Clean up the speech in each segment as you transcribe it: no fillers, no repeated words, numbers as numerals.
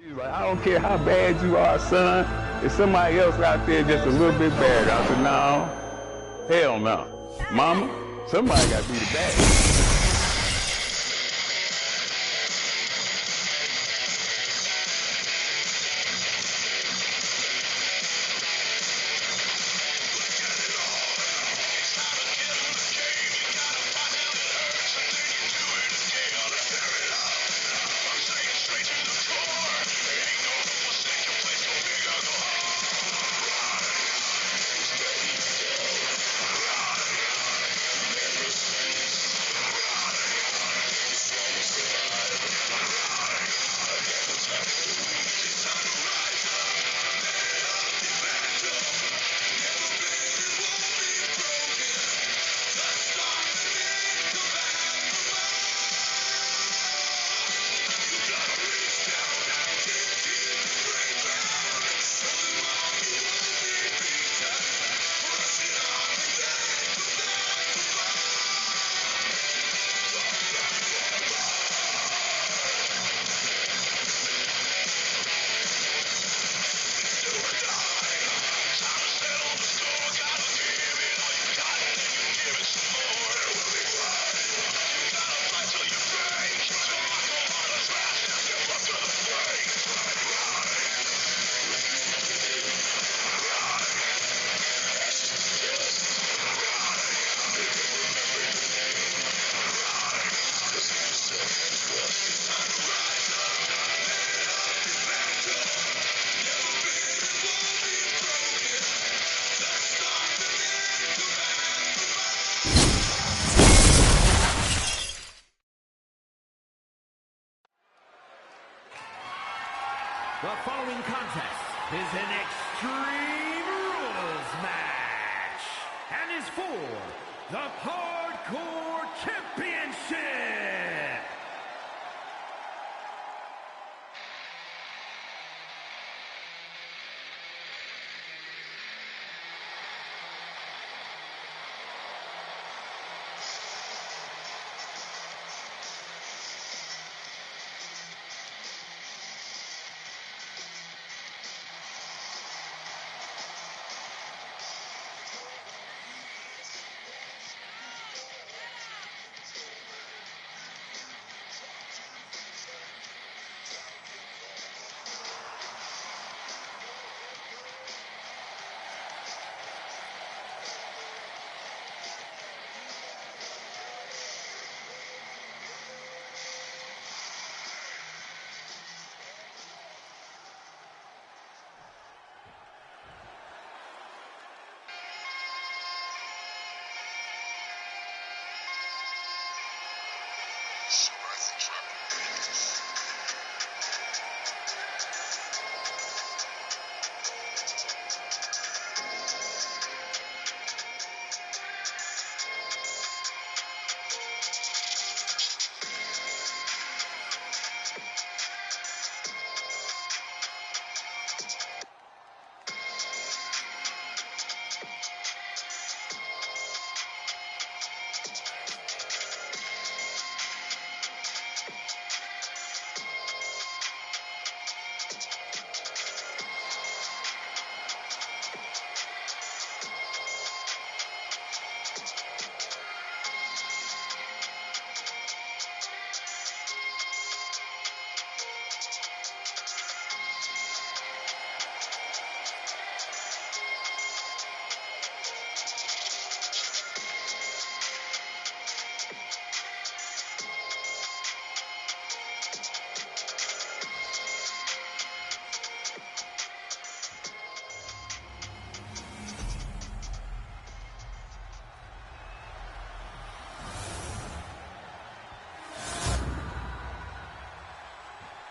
He's like, I don't care how bad you are, son. If somebody else out there just a little bit bad. I said, no, hell no. Mama, somebody got to be the bad. The following contest is an Extreme Rules match and is for the Hardcore Championship.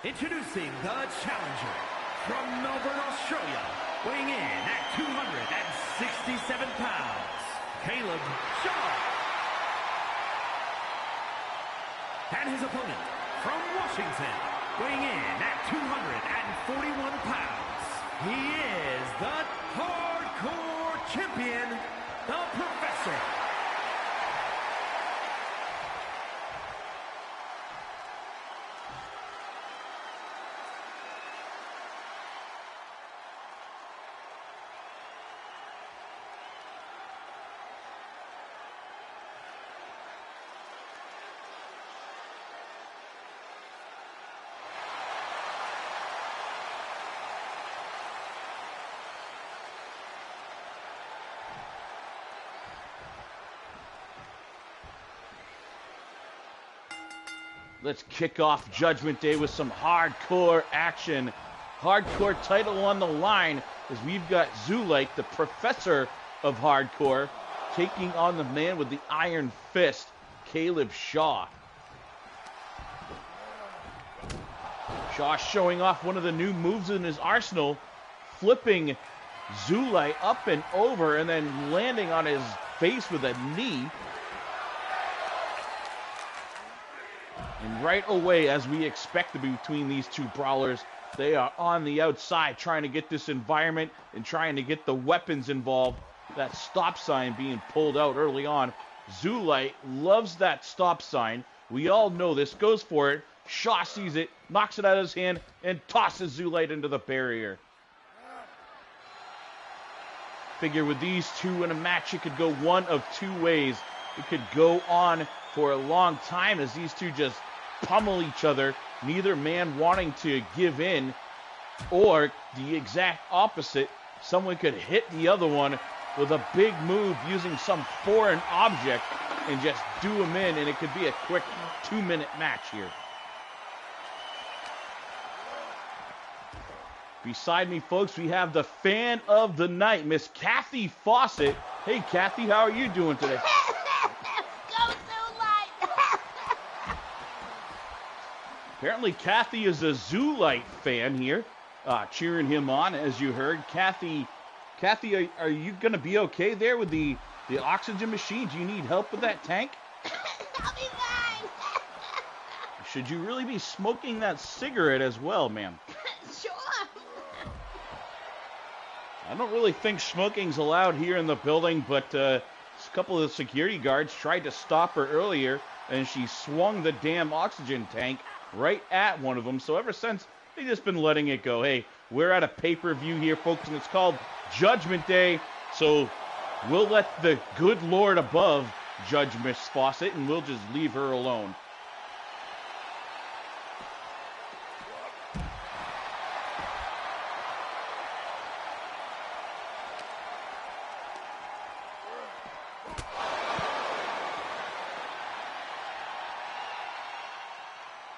Introducing the challenger from Melbourne, Australia, weighing in at 267 pounds, Caleb Shaw. And his opponent from Washington, weighing in at 241 pounds, he is the Hardcore Champion, the Professor. Let's kick off Judgment Day with some hardcore action. Hardcore title on the line as we've got Zulite, the professor of hardcore, taking on the man with the iron fist, Caleb Shaw. Shaw showing off one of the new moves in his arsenal, flipping Zulite up and over and then landing on his face with a knee. And right away, as we expect to be between these two brawlers, they are on the outside trying to get this environment and trying to get the weapons involved. That stop sign being pulled out early on. Zulite loves that stop sign. We all know this. Goes for it. Shaw sees it, knocks it out of his hand, and tosses Zulite into the barrier. Figure with these two in a match, it could go one of two ways. It could go on for a long time as these two just pummel each other, neither man wanting to give in, or the exact opposite. Someone could hit the other one with a big move using some foreign object and just do him in, and it could be a quick 2-minute match here. Beside me, folks, we have the fan of the night, Miss Kathy Fawcett. Hey, Kathy, how are you doing today? Go Zulite! Apparently, Kathy is a Zulite fan here, cheering him on, as you heard. Kathy, are you going to be okay there with the oxygen machine? Do you need help with that tank? I'll be fine! Should you really be smoking that cigarette as well, ma'am? Sure! I don't really think smoking's allowed here in the building, but a couple of the security guards tried to stop her earlier, and she swung the damn oxygen tank right at one of them. So ever since, they've just been letting it go. Hey, we're at a pay-per-view here, folks, and it's called Judgment Day. So we'll let the good Lord above judge Miss Fawcett, and we'll just leave her alone.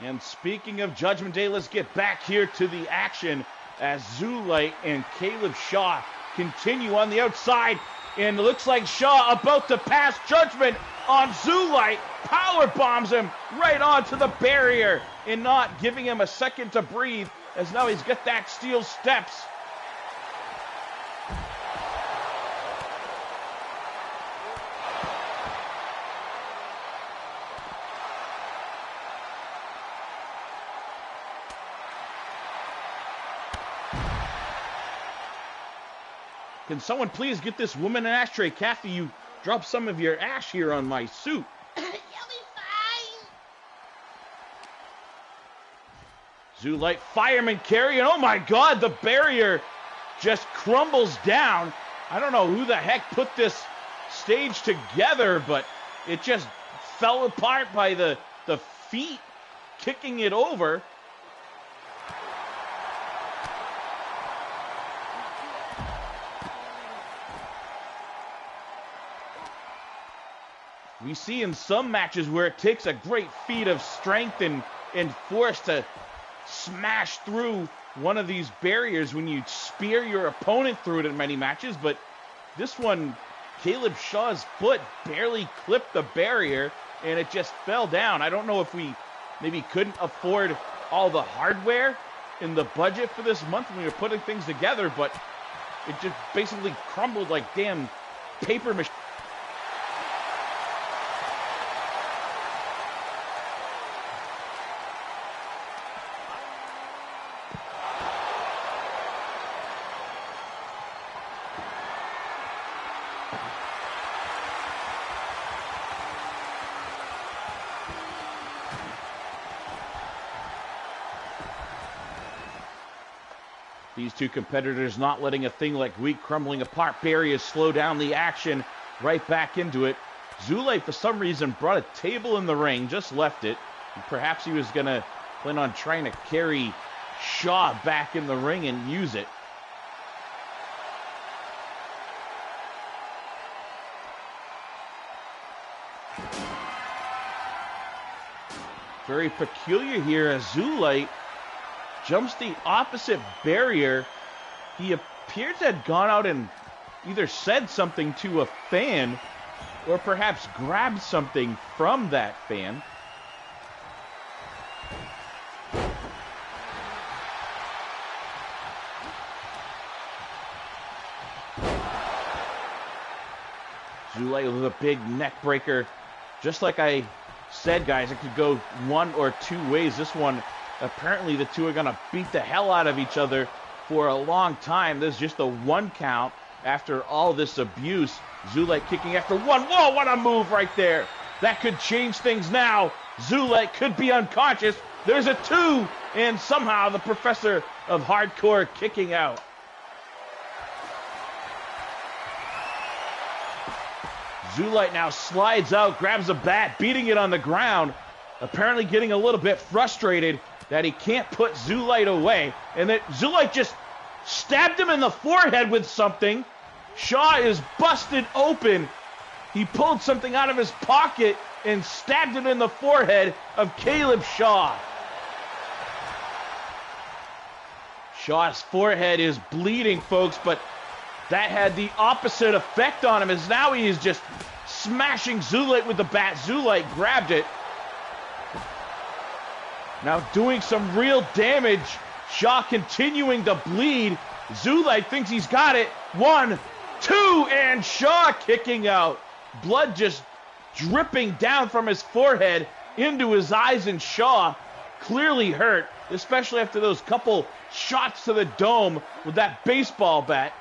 And speaking of Judgment Day, let's get back here to the action as Zulite and Caleb Shaw continue on the outside. And it looks like Shaw about to pass judgment on Zulite. Power bombs him right onto the barrier and not giving him a second to breathe, as now he's got that steel steps. Can someone please get this woman an ashtray? Kathy, you dropped some of your ash here on my suit. You'll be fine! Zulite fireman carry, and oh my god, the barrier just crumbles down. I don't know who the heck put this stage together, but it just fell apart by the feet kicking it over. We see in some matches where it takes a great feat of strength and force to smash through one of these barriers when you spear your opponent through it in many matches, but this one, Caleb Shaw's foot barely clipped the barrier and it just fell down. I don't know if we maybe couldn't afford all the hardware in the budget for this month when we were putting things together, but it just basically crumbled like damn paper machine. These two competitors not letting a thing like weak crumbling apart barriers slow down the action. Right back into it. Zulite, for some reason, brought a table in the ring, just left it. And perhaps he was going to plan on trying to carry Shaw back in the ring and use it. Very peculiar here as Zulite jumps the opposite barrier. He appears to have gone out and either said something to a fan or perhaps grabbed something from that fan. Zulite with a big neck breaker. Just like I said, guys, it could go one or two ways. This one, apparently the two are going to beat the hell out of each other for a long time. There's just a one count after all this abuse. Zulite kicking after one. Whoa, what a move right there. That could change things now. Zulite could be unconscious. There's a two, and somehow the professor of hardcore kicking out. Zulite now slides out, grabs a bat, beating it on the ground, apparently getting a little bit frustrated that he can't put Zulite away, and that Zulite just stabbed him in the forehead with something. Shaw is busted open. He pulled something out of his pocket and stabbed it in the forehead of Caleb Shaw. Shaw's forehead is bleeding, folks, but that had the opposite effect on him, as now he is just smashing Zulite with the bat. Zulite grabbed it. Now doing some real damage. Shaw continuing to bleed. Zulite thinks he's got it. 1, 2, and Shaw kicking out. Blood just dripping down from his forehead into his eyes, and Shaw clearly hurt, especially after those couple shots to the dome with that baseball bat.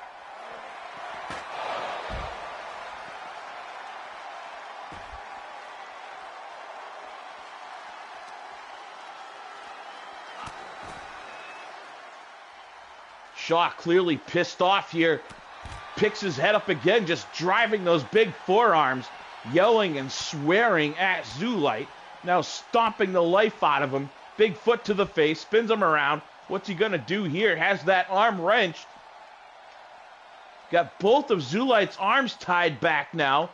Shaw clearly pissed off here. Picks his head up again, just driving those big forearms, yelling and swearing at Zulite. Now stomping the life out of him. Big foot to the face, spins him around. What's he going to do here? Has that arm wrenched. Got both of Zulite's arms tied back now.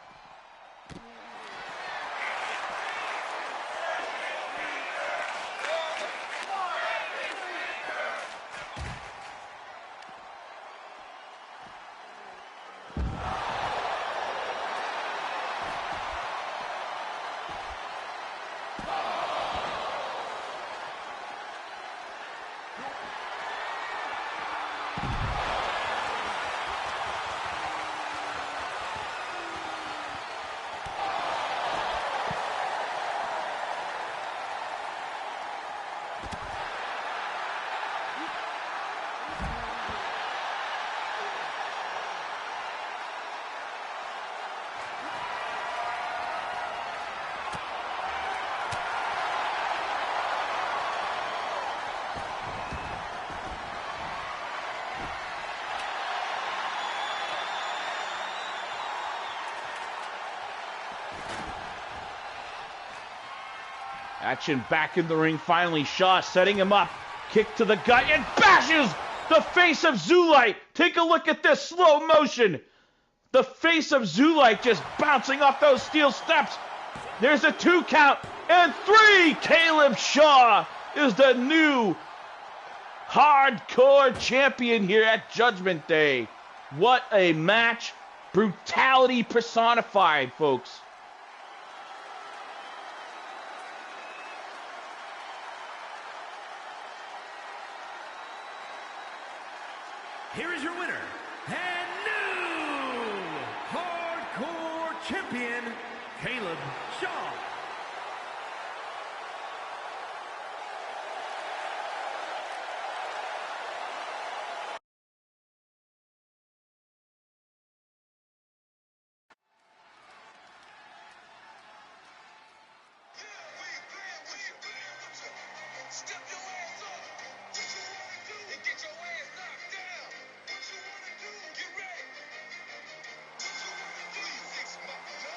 Action back in the ring finally. Shaw setting him up. Kick to the gut and bashes the face of Zulite. Take a look at this slow motion. The face of Zulite just bouncing off those steel steps. There's a 2 count and 3. Caleb Shaw is the new hardcore champion here at Judgment Day. What a match. Brutality personified, folks. Here is your winner, and new hardcore champion, Caleb Shaw. Step your ass up. What you wanna do? And get your ass knocked down. What you wanna do? Get ready. What you wanna do? You 6 mafia.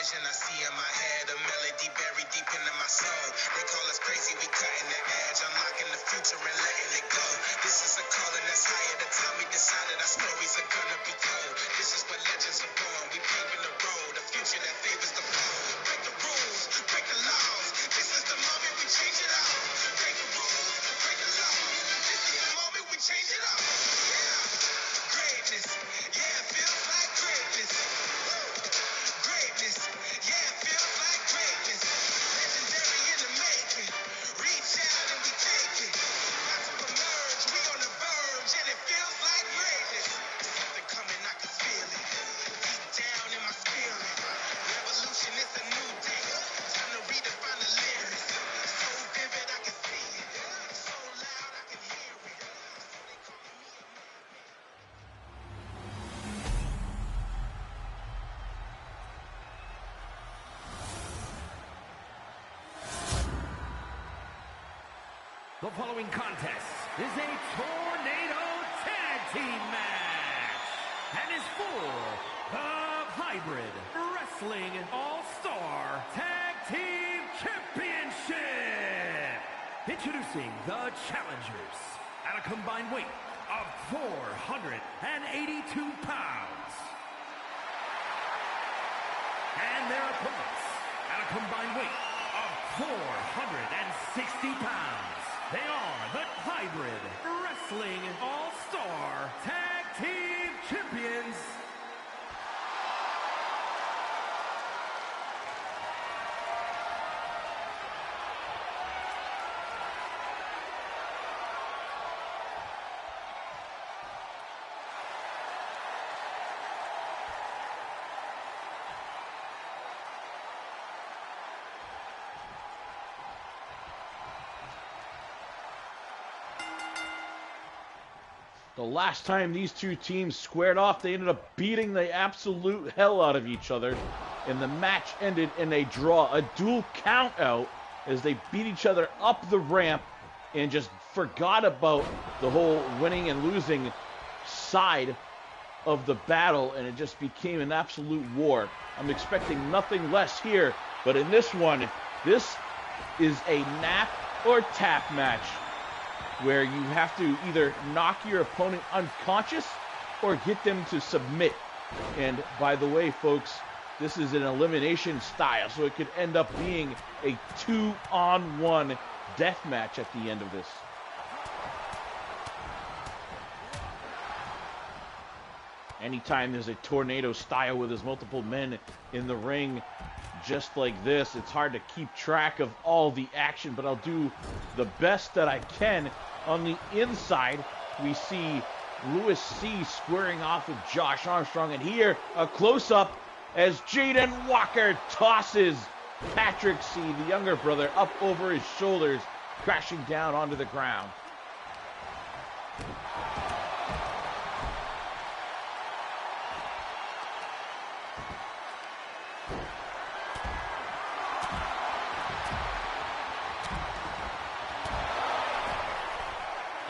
vision I see in my head, a melody buried deep into my soul. They call us crazy, we cutting the edge, unlocking the future and letting it go. This is a calling that's higher. The time we decided our stories are gonna be told. This is where legends are born. We paving the road, a future that favors the bold. Break the rules, break the laws. This is the moment we change it up. Break the rules, break the laws. This is the moment we change it up. Yeah, greatness. Yeah, it feels like greatness. Greatness. Yeah, it feels like greatness. Legendary in the making. Reach out and we take it. About to emerge, we on the verge, and it feels like greatness. Something coming, I can feel it. Deep down in my spirit. Revolution is a new day. Time to redefine the lyrics. So vivid, I can see it. So loud, I can hear it. So they calling me a madman. The following contest is a tornado tag team match and is for the Hybrid Wrestling All-Star Tag Team Championship. Introducing the challengers at a combined weight of 482 pounds. And their opponents at a combined weight of 460 pounds. They are the Hybrid Wrestling All-Star Tag Team Champions. The last time these two teams squared off, they ended up beating the absolute hell out of each other. And the match ended in a draw, a dual count out, as they beat each other up the ramp and just forgot about the whole winning and losing side of the battle, and it just became an absolute war. I'm expecting nothing less here, but in this one, this is a nap or tap match, where you have to either knock your opponent unconscious or get them to submit. And by the way, folks, this is an elimination style, so it could end up being a 2-on-1 death match at the end of this. Anytime there's a tornado style where there's multiple men in the ring just like this, it's hard to keep track of all the action, but I'll do the best that I can. On the inside, we see Lewis C squaring off with Josh Armstrong, and here a close-up as Jaden Walker tosses Patrick C, the younger brother, up over his shoulders, crashing down onto the ground.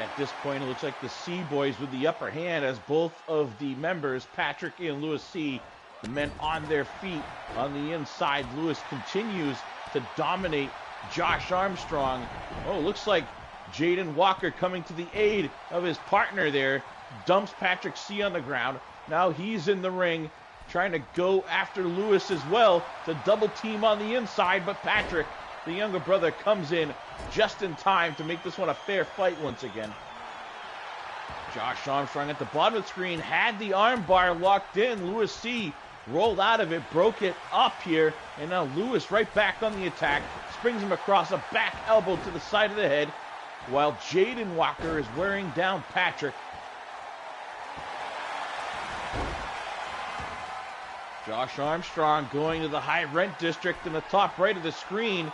At this point, it looks like the C boys with the upper hand, as both of the members, Patrick and Lewis C, the men on their feet on the inside. Lewis continues to dominate Josh Armstrong. Oh, looks like Jaden Walker coming to the aid of his partner there, dumps Patrick C on the ground. Now he's in the ring, trying to go after Lewis as well to double team on the inside, but Patrick, the younger brother, comes in just in time to make this one a fair fight once again. Josh Armstrong at the bottom of the screen had the arm bar locked in. Lewis C rolled out of it, broke it up here, and now Lewis right back on the attack, springs him across a back elbow to the side of the head, while Jaden Walker is wearing down Patrick. Josh Armstrong going to the high rent district in the top right of the screen.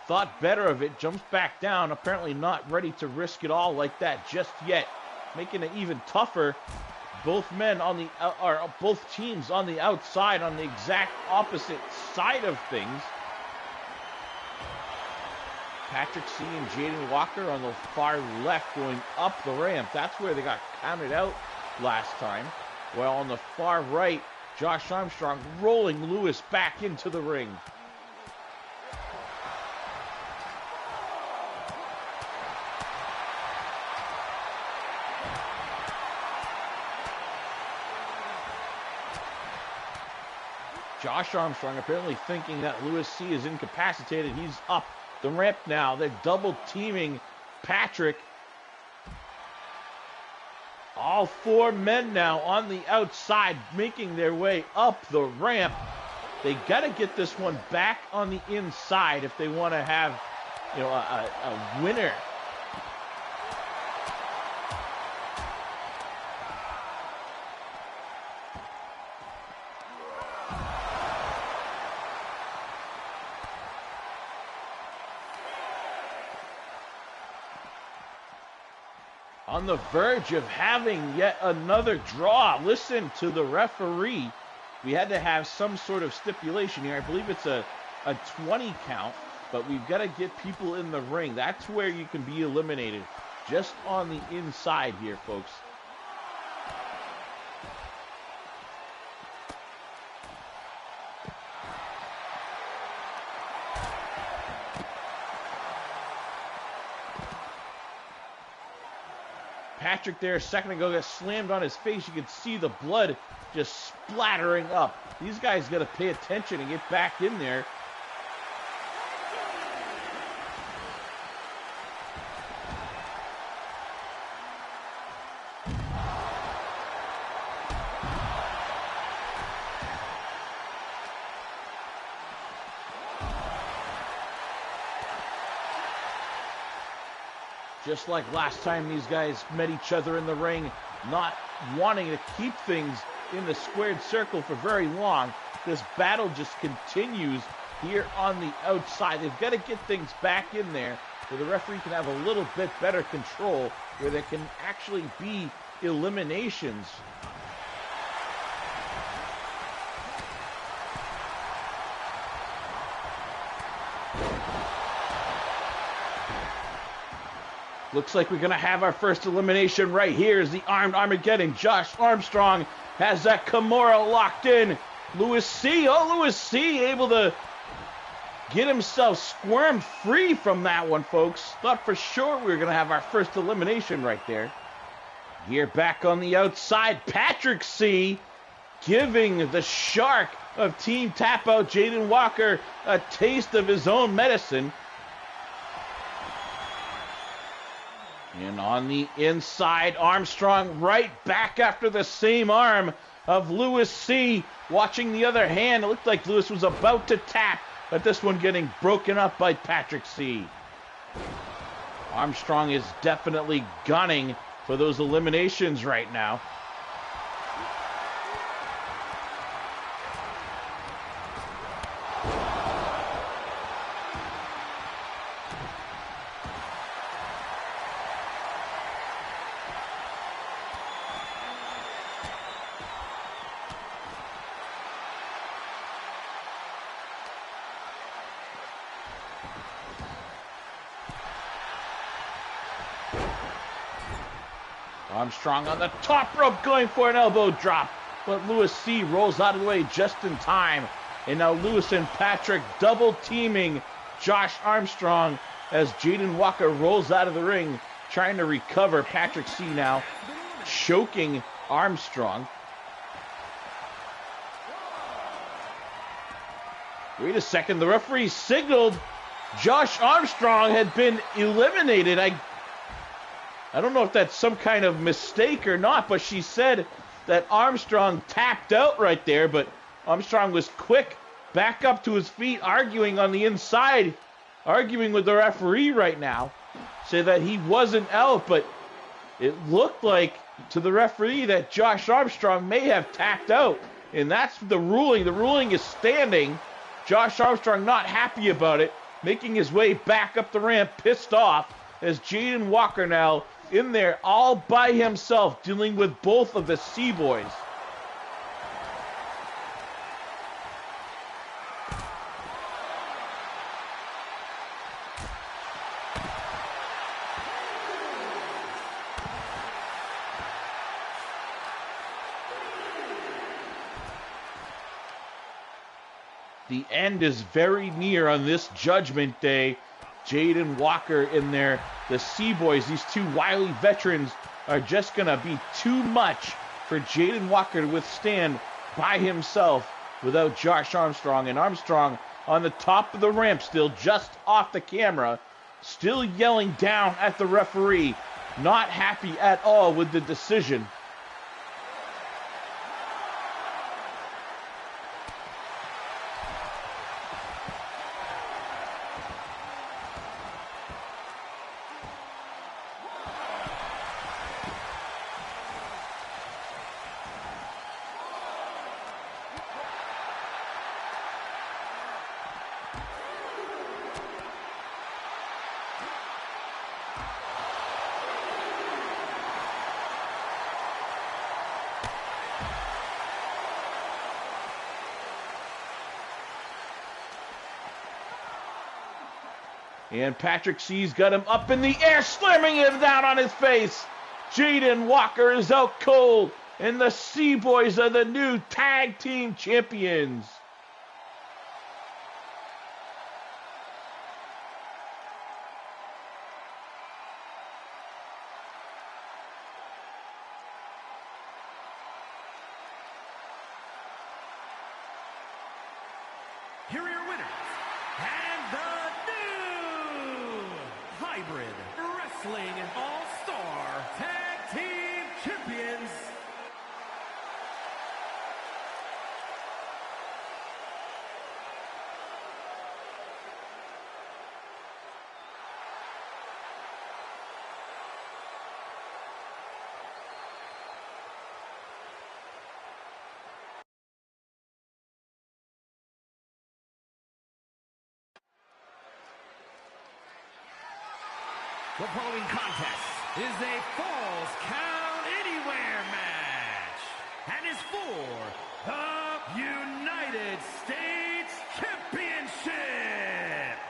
Thought better of it, jumps back down, apparently not ready to risk it all like that just yet. Making it even tougher. Both men on the, or both teams on the outside, on the exact opposite side of things. Patrick C and Jaden Walker on the far left going up the ramp. That's where they got counted out last time. While on the far right, Josh Armstrong rolling Lewis back into the ring. Josh Armstrong apparently thinking that Lewis C is incapacitated. He's up the ramp now. They're double teaming Patrick. All four men now on the outside making their way up the ramp. They got to get this one back on the inside if they want to have, you know, a winner. On the verge of having yet another draw. Listen to the referee. We had to have some sort of stipulation here. I believe it's a 20 count, but we've got to get people in the ring. That's where you can be eliminated. Just on the inside here, folks. Patrick there a second ago got slammed on his face. You could see the blood just splattering up. These guys got to pay attention and get back in there. Just like last time these guys met each other in the ring, not wanting to keep things in the squared circle for very long. This battle just continues here on the outside. They've got to get things back in there where the referee can have a little bit better control, where there can actually be eliminations. Looks like we're going to have our first elimination right here as the Armed Armageddon. Josh Armstrong has that Kimura locked in. Lewis C. Oh, Lewis C. able to get himself squirmed free from that one, folks. Thought for sure we were going to have our first elimination right there. Here back on the outside, Patrick C. giving the shark of Team Tap Out, Jaden Walker, a taste of his own medicine. And on the inside, Armstrong right back after the same arm of Lewis C. Watching the other hand, it looked like Lewis was about to tap, but this one getting broken up by Patrick C. Armstrong is definitely gunning for those eliminations right now. Armstrong on the top rope going for an elbow drop, but Lewis C. rolls out of the way just in time. And now Lewis and Patrick double teaming Josh Armstrong as Jaden Walker rolls out of the ring trying to recover. Patrick C. now choking Armstrong. Wait a second, the referee signaled Josh Armstrong had been eliminated. I don't know if that's some kind of mistake or not, but she said that Armstrong tapped out right there, but Armstrong was quick back up to his feet, arguing on the inside, arguing with the referee right now, say that he wasn't out, but it looked like to the referee that Josh Armstrong may have tapped out, and that's the ruling. The ruling is standing. Josh Armstrong not happy about it, making his way back up the ramp, pissed off, as Jaden Walker now in there all by himself, dealing with both of the C-Boys. the end is very near on this Judgment Day. Jaden Walker in there, the Sea-Boys, these two wily veterans are just going to be too much for Jaden Walker to withstand by himself without Josh Armstrong. And Armstrong on the top of the ramp, still just off the camera, still yelling down at the referee, not happy at all with the decision. And Patrick C's got him up in the air, slamming him down on his face. Jaden Walker is out cold, and the Sea-Boys are the new tag team champions. Here are your winners, and the new Hybrid Wrestling All-Star Tag Team Champions. The following contest is a Falls Count Anywhere match and is for the United States Championship.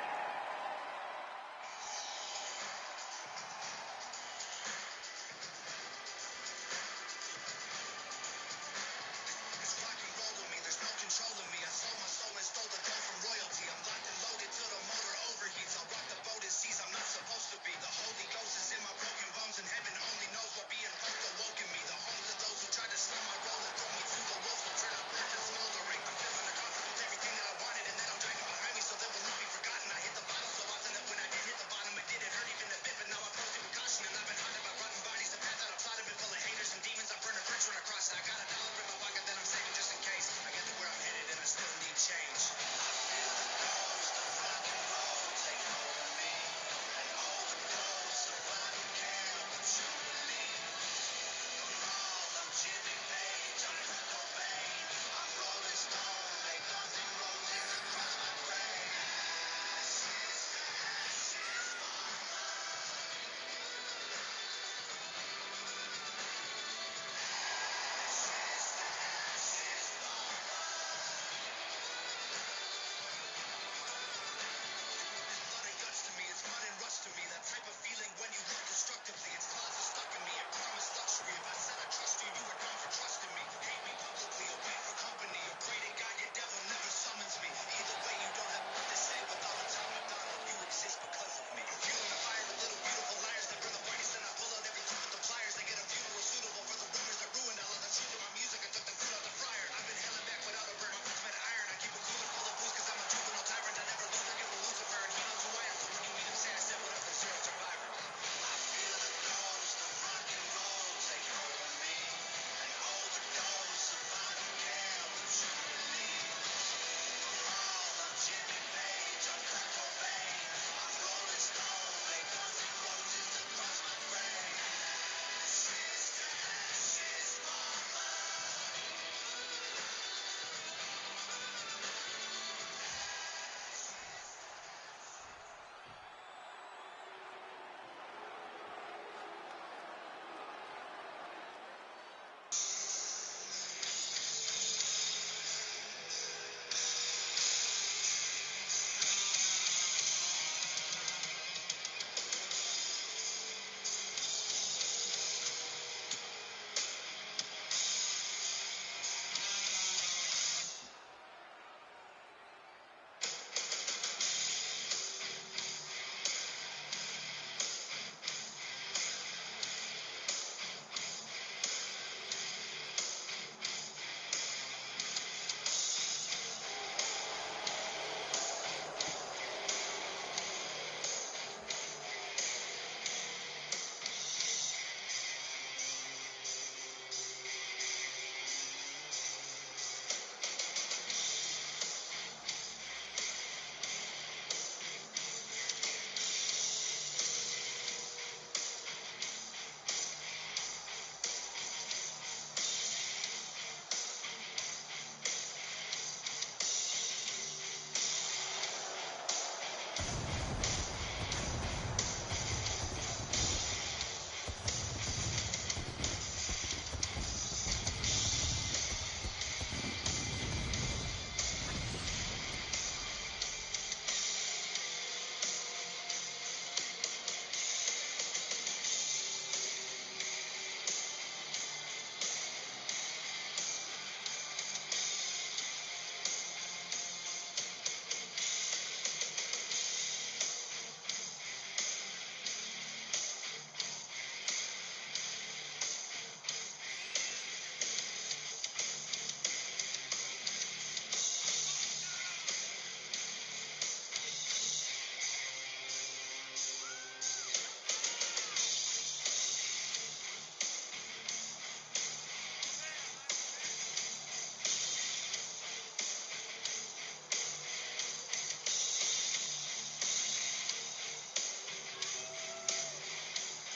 It's rock and roll with me, there's no controlling me. I sold my soul and stole the gold from royalty. I'm locked and loaded till the motor overheats. I'll rock the boat and seas I'm not supposed to be. The Holy Ghost is in my broken bones, and heaven only knows what being hooked awoke in me. The homes of those who tried to slow my roll and throw me to the wolves will turn up, burn and smoldering. I'm feeling the conflict with everything that I wanted, and then I'm dragging behind me, so then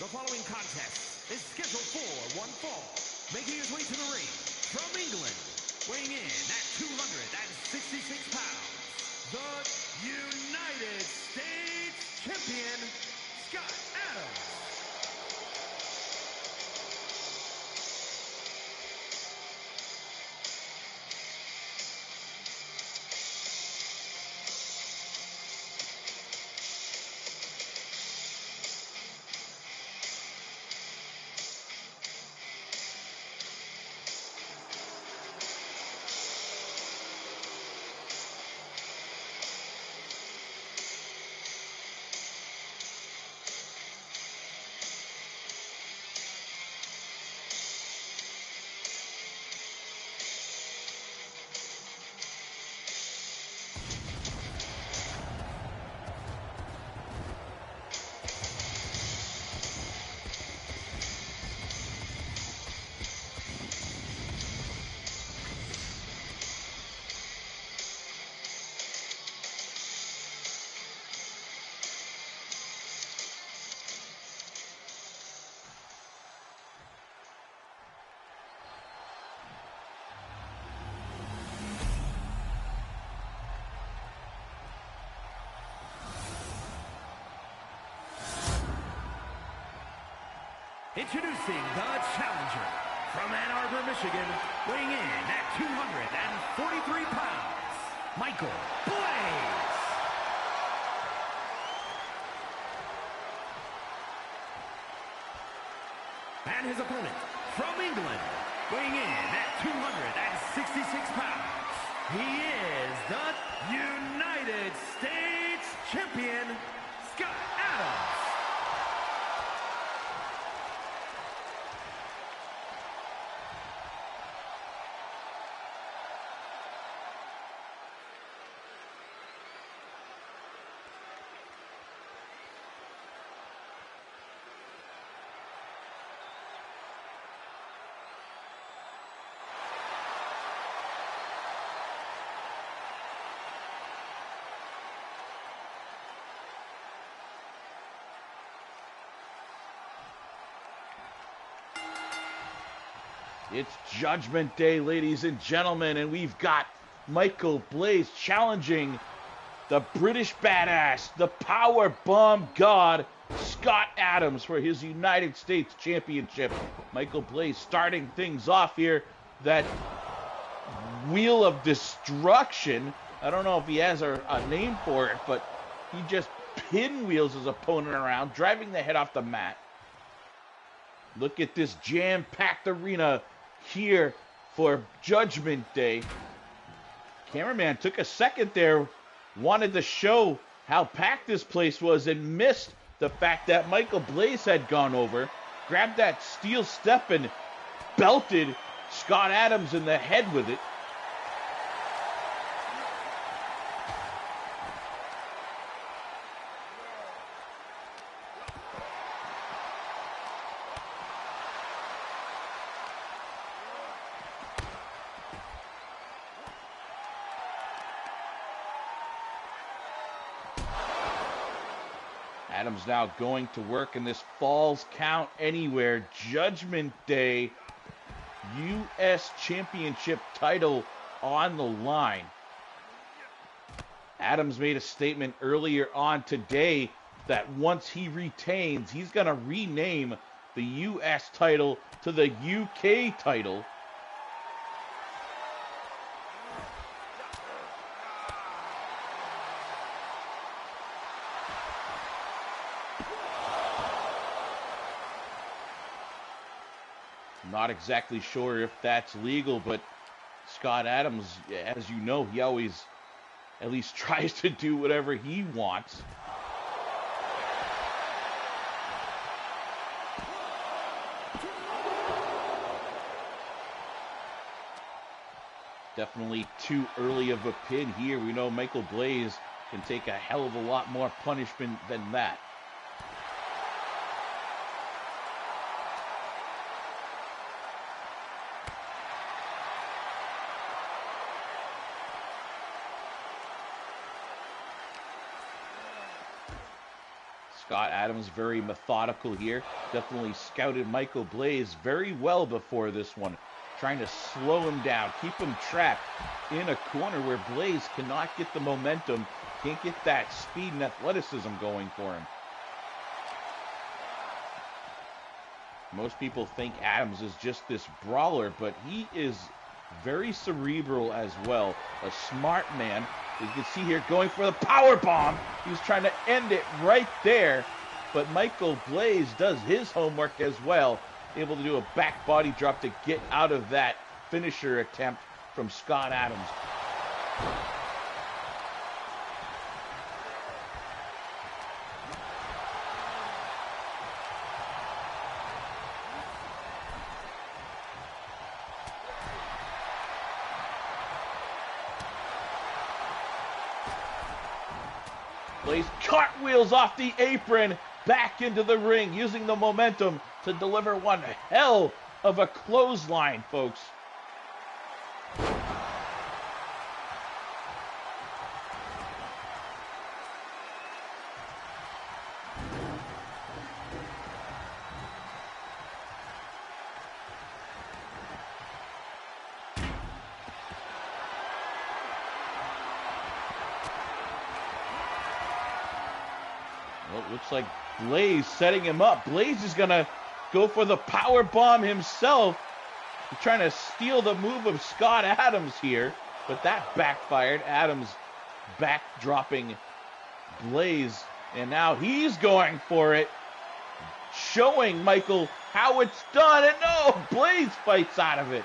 The following contest is scheduled for one fall. Making his way to the ring from England, weighing in at 266 pounds, the United States Champion, Scott Adams. Introducing the challenger from Ann Arbor, Michigan, weighing in at 243 pounds, Michael Blaze. And his opponent from England, weighing in at 266 pounds, he is the United States Champion, Scott Adams. It's Judgment Day, ladies and gentlemen, and we've got Michael Blaze challenging the British badass, the power bomb god, Scott Adams, for his United States Championship. Michael Blaze starting things off here. That wheel of destruction. I don't know if he has a name for it, but he just pinwheels his opponent around, driving the head off the mat. Look at this jam-packed arena here for Judgment Day. Cameraman took a second there, wanted to show how packed this place was and missed the fact that Michael Blaze had gone over, grabbed that steel step and belted Scott Adams in the head with it. Adams now going to work in this Falls Count Anywhere Judgment Day U.S. Championship title on the line. Adams made a statement earlier on today that once he retains, he's going to rename the U.S. title to the U.K. title. Not exactly sure if that's legal, but Scott Adams, as you know, he always at least tries to do whatever he wants. Definitely too early of a pin here. We know Michael Blaze can take a hell of a lot more punishment than that. Scott Adams very methodical here. Definitely scouted Michael Blaze very well before this one. Trying to slow him down, keep him trapped in a corner where Blaze cannot get the momentum, can't get that speed and athleticism going for him. Most people think Adams is just this brawler, but he is very cerebral as well. A smart man. You can see here going for the power bomb. He's trying to end it right there. But Michael Blaze does his homework as well. Able to do a back body drop to get out of that finisher attempt from Scott Adams. Blaze cartwheels off the apron, back into the ring, using the momentum to deliver one hell of a clothesline, folks. Well, it looks like Blaze setting him up. Blaze is going to go for the power bomb himself. He's trying to steal the move of Scott Adams here, but that backfired. Adams backdropping Blaze, and now he's going for it, showing Michael how it's done, and no, Blaze fights out of it.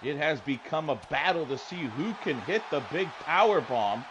It has become a battle to see who can hit the big power bomb.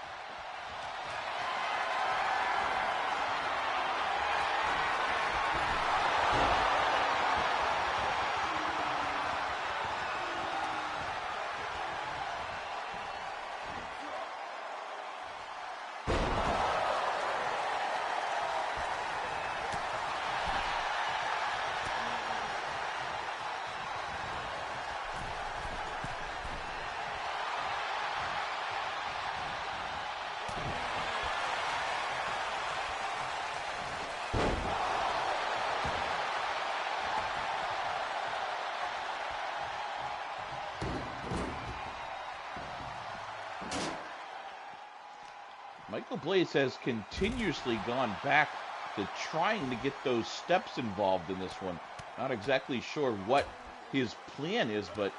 Michael Blaze has continuously gone back to trying to get those steps involved in this one. Not exactly sure what his plan is, but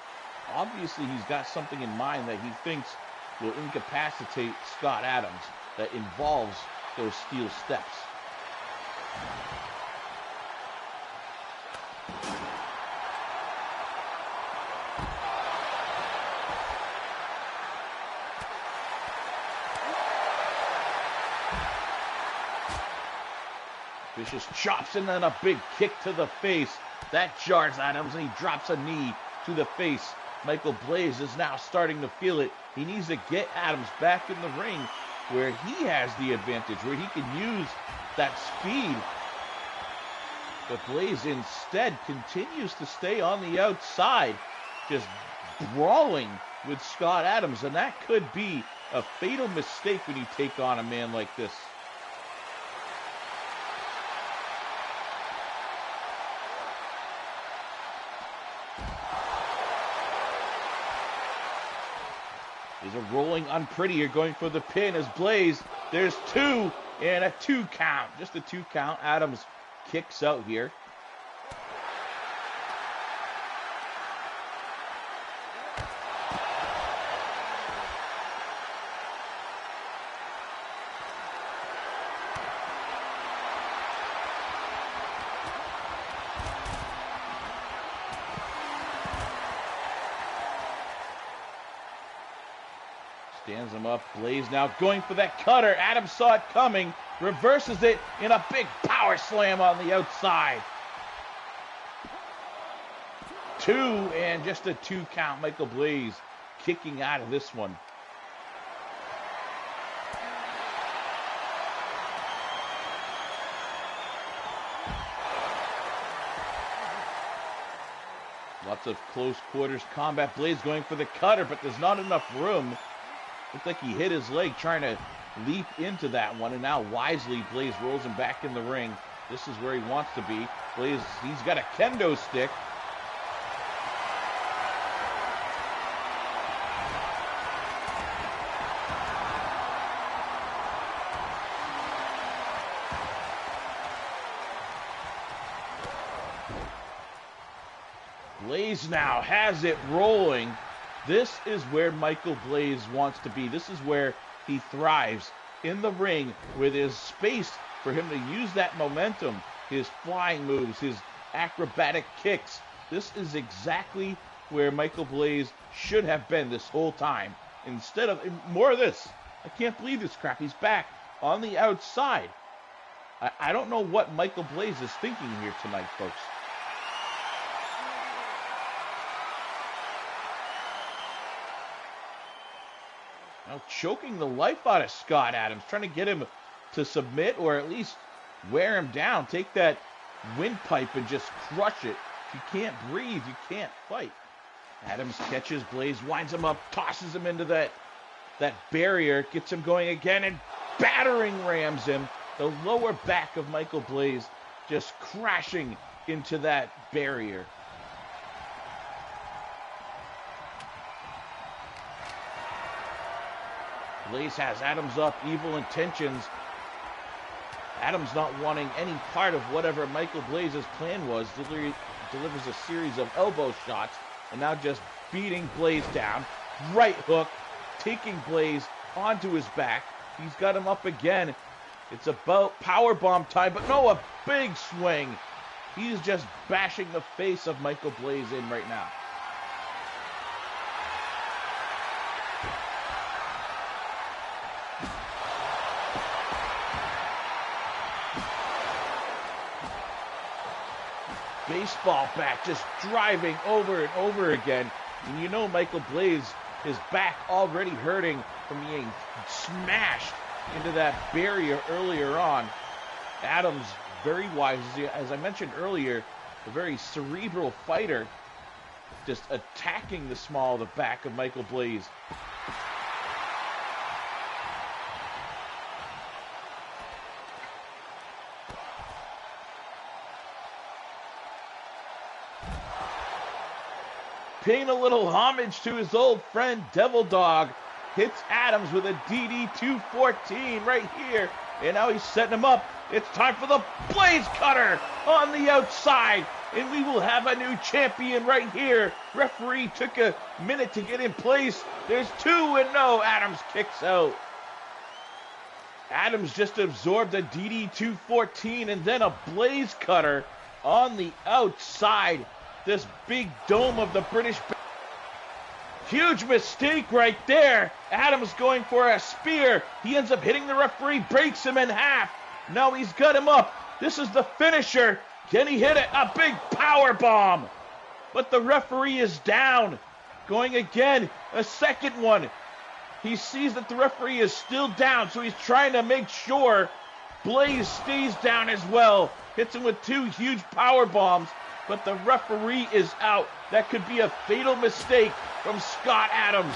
obviously he's got something in mind that he thinks will incapacitate Scott Adams that involves those steel steps. Vicious chops and then a big kick to the face. That jars Adams and he drops a knee to the face. Michael Blaze is now starting to feel it. He needs to get Adams back in the ring where he has the advantage, where he can use that speed. But Blaze instead continues to stay on the outside, just brawling with Scott Adams. And that could be a fatal mistake when you take on a man like this. Is a rolling unpretty here, going for the pin as Blaze. There's two and a 2 count. Just a 2 count. Adams kicks out here. Stands him up. Blaze now going for that cutter. Adams saw it coming. Reverses it in a big power slam on the outside. 2 and just a 2 count. Michael Blaze kicking out of this one. Lots of close quarters combat. Blaze going for the cutter, but there's not enough room. Looked like he hit his leg trying to leap into that one, and now wisely Blaze rolls him back in the ring. This is where he wants to be. Blaze, he's got a kendo stick. Blaze now has it rolling. This is where Michael Blaze wants to be. This is where he thrives, in the ring, where there's space for him to use that momentum, his flying moves, his acrobatic kicks. This is exactly where Michael Blaze should have been this whole time. Instead of more of this. I can't believe this crap. He's back on the outside. I don't know what Michael Blaze is thinking here tonight, folks. Now choking the life out of Scott Adams, trying to get him to submit or at least wear him down. Take that windpipe and just crush it. If you can't breathe, you can't fight. Adams catches Blaze, winds him up, tosses him into that barrier, gets him going again, and battering rams him. The lower back of Michael Blaze just crashing into that barrier. Blaze has Adams up, evil intentions. Adams not wanting any part of whatever Michael Blaze's plan was. Delivers a series of elbow shots, and now just beating Blaze down. Right hook, taking Blaze onto his back. He's got him up again. It's about powerbomb time, but no, a big swing. He's just bashing the face of Michael Blaze in right now. Baseball bat just driving over and over again. And you know Michael Blaze, his back already hurting from being smashed into that barrier earlier on. Adams, very wise, as I mentioned earlier, a very cerebral fighter, just attacking the small of the back of Michael Blaze. Paying a little homage to his old friend Devil Dog. Hits Adams with a DD214 right here. And now he's setting him up. It's time for the Blaze Cutter on the outside. And we will have a new champion right here. Referee took a minute to get in place. There's 2 and no. Adams kicks out. Adams just absorbed a DD214 and then a Blaze Cutter on the outside. This big dome of the British. Huge mistake right there. Adams going for a spear. He ends up hitting the referee, breaks him in half. Now he's got him up. This is the finisher. Can he hit it? A big power bomb. But the referee is down. Going again, a second one. He sees that the referee is still down, so he's trying to make sure Blaze stays down as well. Hits him with 2 huge power bombs. But the referee is out. That could be a fatal mistake from Scott Adams.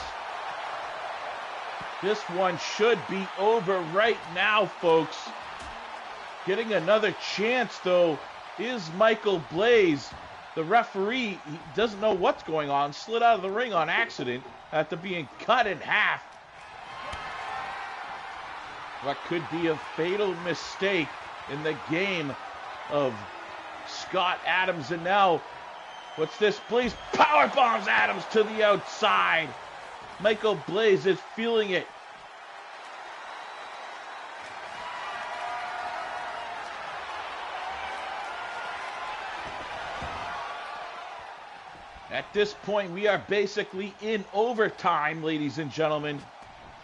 This one should be over right now, folks. Getting another chance, though, is Michael Blaze. The referee, he doesn't know what's going on. Slid out of the ring on accident after being cut in half. What could be a fatal mistake in the game of Scott Adams, and now, what's this? Blaze power bombs Adams to the outside. Michael Blaze is feeling it. At this point, we are basically in overtime, ladies and gentlemen.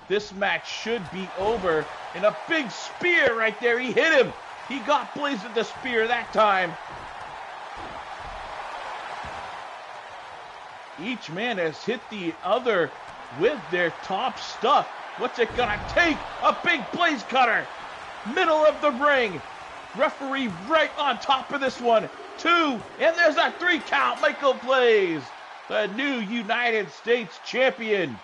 This match should be over. And a big spear right there. He hit him. He got Blaze with the spear that time. Each man has hit the other with their top stuff. What's it gonna take? A big Blaze Cutter. Middle of the ring. Referee right on top of this one. 2, and there's a 3 count. Michael Blaze, the new United States champion.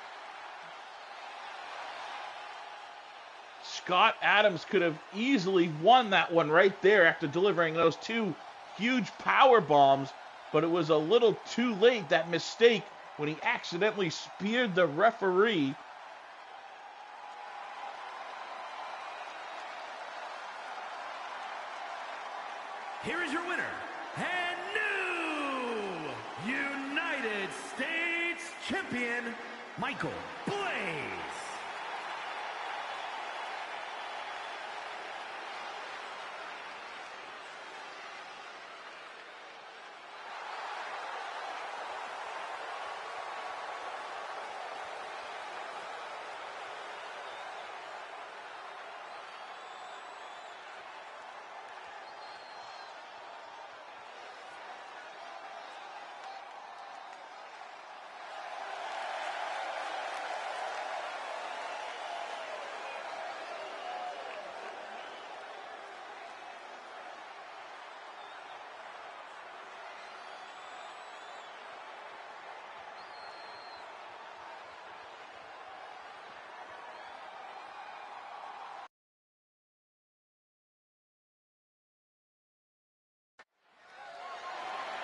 Scott Adams could have easily won that one right there after delivering those 2 huge power bombs, but it was a little too late, that mistake, when he accidentally speared the referee. Here is your winner, and new United States champion, Michael Blaze.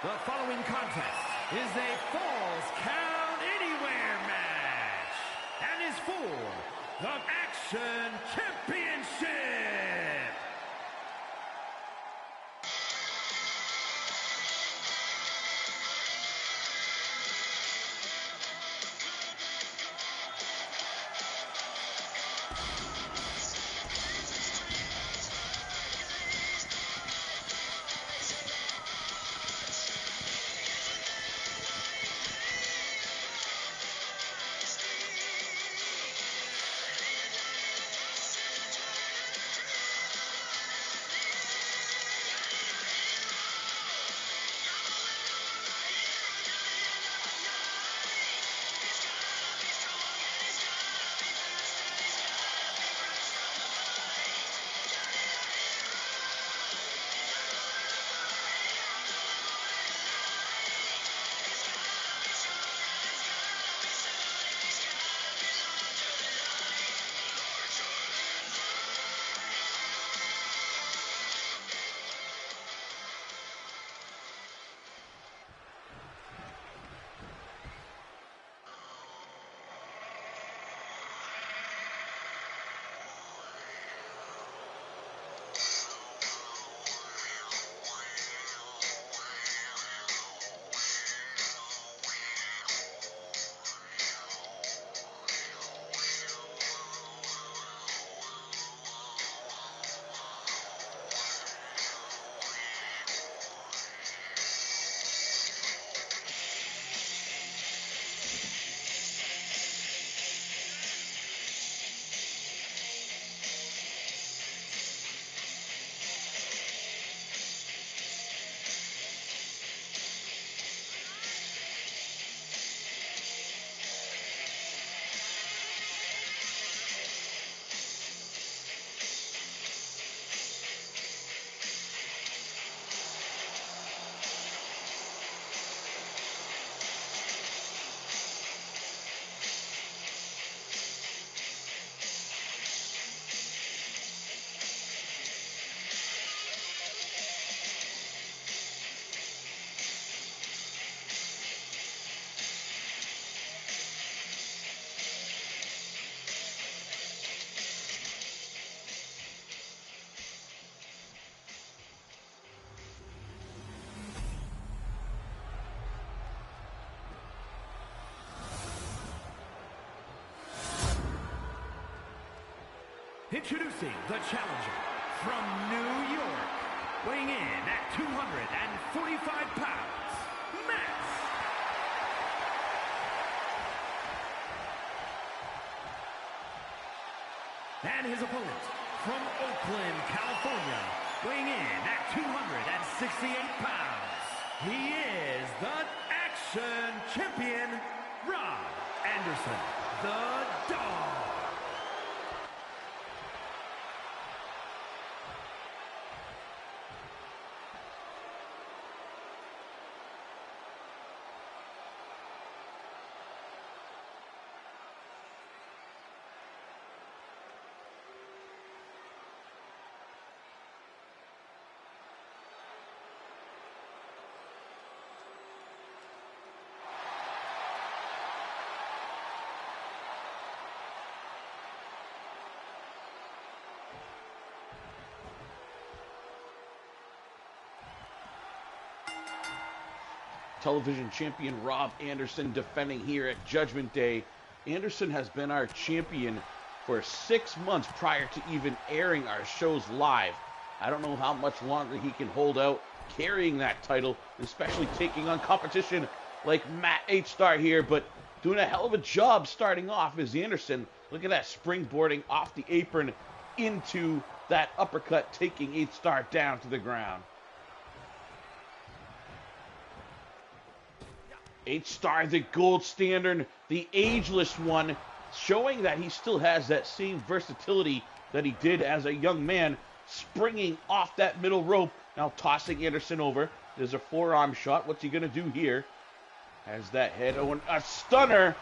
The following contest is a Falls Count Anywhere match and is for the Action Championship. Introducing the challenger from New York, weighing in at 245 pounds, Max. And his opponent from Oakland, California, weighing in at 268 pounds. He is the Action Champion, Rob Anderson, the Dog. television champion Rob Anderson defending here at Judgment Day. Anderson has been our champion for 6 months prior to even airing our shows live. I don't know how much longer he can hold out carrying that title, especially taking on competition like Matt H-Star here, but doing a hell of a job starting off is Anderson. Look at that springboarding off the apron into that uppercut, taking H-Star down to the ground. H-Star, the gold standard, the ageless one, showing that he still has that same versatility that he did as a young man, springing off that middle rope, now tossing Anderson over. There's a forearm shot. What's he going to do here? Has that head, oh, a stunner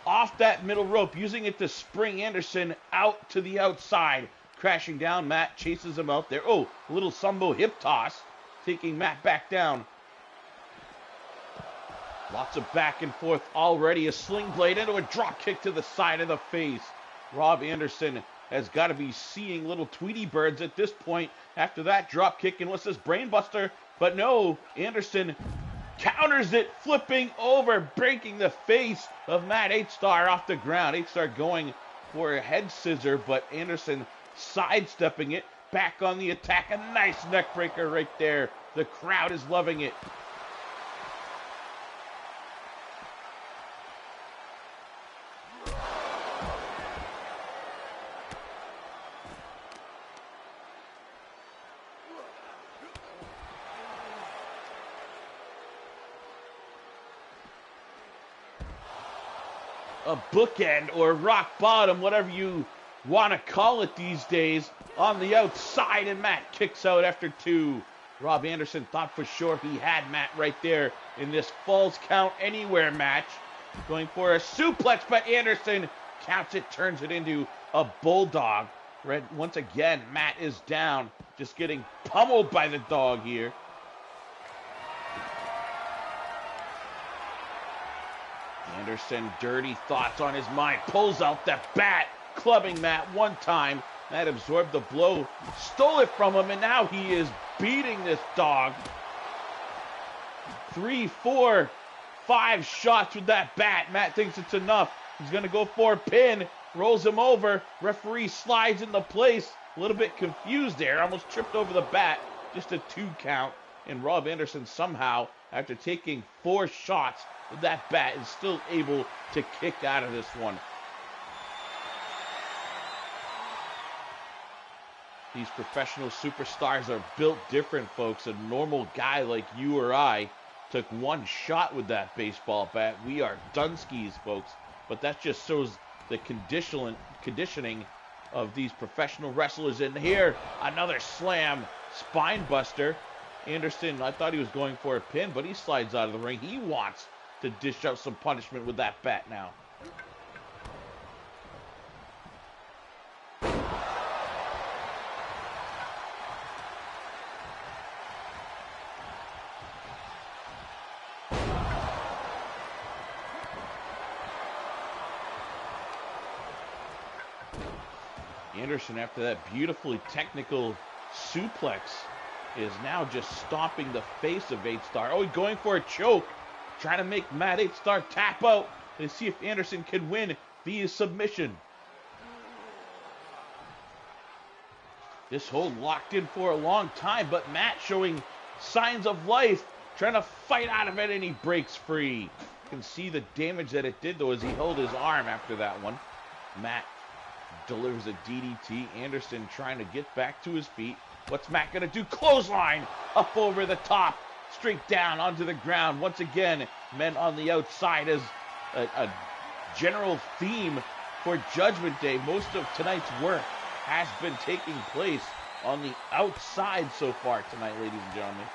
off that middle rope, using it to spring Anderson out to the outside. Crashing down, Matt chases him out there. Oh, a little Sambo hip toss, taking Matt back down. Lots of back and forth already. A sling blade into a drop kick to the side of the face. Rob Anderson has got to be seeing little Tweety birds at this point after that drop kick. And what's this, brainbuster? But no, Anderson counters it, flipping over, breaking the face of Matt H-Star off the ground. H-Star going for a head scissor, but Anderson sidestepping it, back on the attack. A nice neck breaker right there. The crowd is loving it. A bookend or rock bottom, whatever you want to call it these days, on the outside, and Matt kicks out after 2. Rob Anderson thought for sure he had Matt right there in this Falls Count Anywhere match. Going for a suplex, but Anderson counts it, turns it into a bulldog. Once again, Matt is down, just getting pummeled by the dog here. Anderson, dirty thoughts on his mind, pulls out the bat, clubbing Matt one time. Matt absorbed the blow, stole it from him, and now he is beating this dog. 3, 4, 5 shots with that bat. Matt thinks it's enough. He's going to go for a pin, rolls him over. Referee slides into place. A little bit confused there, almost tripped over the bat. Just a 2 count. And Rob Anderson somehow, after taking 4 shots with that bat, is still able to kick out of this one. These professional superstars are built different, folks. A normal guy like you or I took 1 shot with that baseball bat. We are Dunskies, folks. But that just shows the conditioning of these professional wrestlers. And here, another slam, spine buster. Anderson, I thought he was going for a pin, but he slides out of the ring. He wants to dish out some punishment with that bat now. Anderson, after that beautifully technical suplex, is now just stomping the face of H-Star. Oh, he's going for a choke, trying to make Matt H-Star tap out and see if Anderson can win via submission. This hold locked in for a long time, but Matt showing signs of life, trying to fight out of it, and he breaks free. You can see the damage that it did, though, as he held his arm after that one. Matt delivers a DDT. Anderson trying to get back to his feet. What's Matt going to do? Clothesline up over the top, straight down onto the ground. Once again, men on the outside as a general theme for Judgment Day. Most of tonight's work has been taking place on the outside so far tonight, ladies and gentlemen.